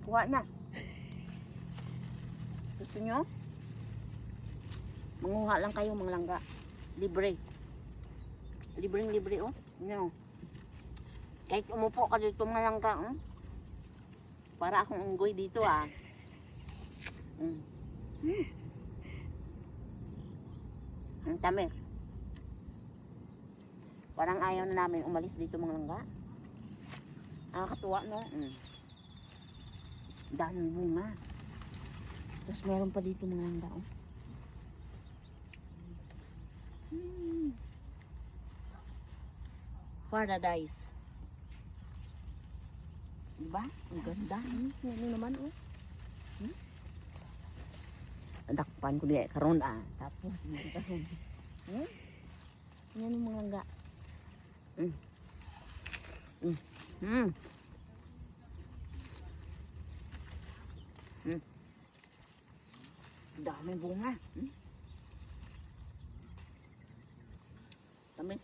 Kuha na. Gusto nyo? Manguha lang kayo mga langga. Libre. Libre oh. Nyo. Kahit umupo ka dito mga langga. Para akong unggoy dito ah. Ang tamis. Parang ayaw na namin umalis dito mga langga. Nakakatuwa no? Daming bunga. Tapos meron pa dito mga langga oh. Paradise. Diba? Ang ganda. Ano naman oh. Dakpan ko diya karon ah. Tapos dito. Yan yung mga langga. Daming bunga. Dami.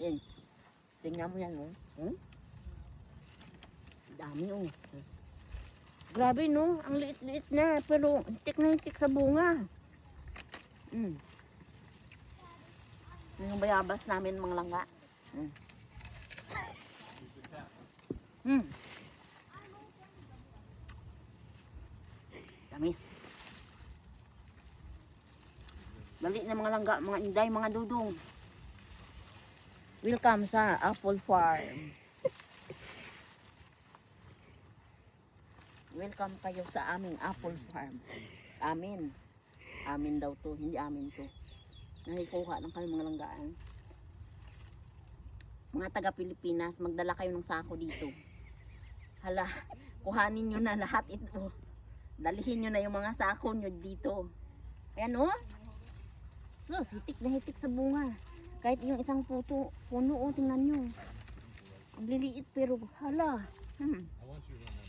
Yan. Tingnan mo yan oh. Dami oh. Grabe no, ang liit-liit na pero itik na itik sa bunga. Yung bayabas namin mga langga. Tamis. Dali na mga langga, mga inday, mga dudong. Welcome sa Apple Farm. Welcome kayo sa aming Apple Farm. Amin. Amin daw to, hindi amin to. Nakikuha lang kayo mga langgaan. Mga taga Pilipinas, magdala kayo ng sako dito. Hala, kuhanin nyo na lahat ito. Dalihin nyo na yung mga sako nyo dito. Ayan o. Sus, hitik na hitik sa bunga. Kahit yung isang puno o, tingnan nyo. Ang liliit pero hala. I want you to run that.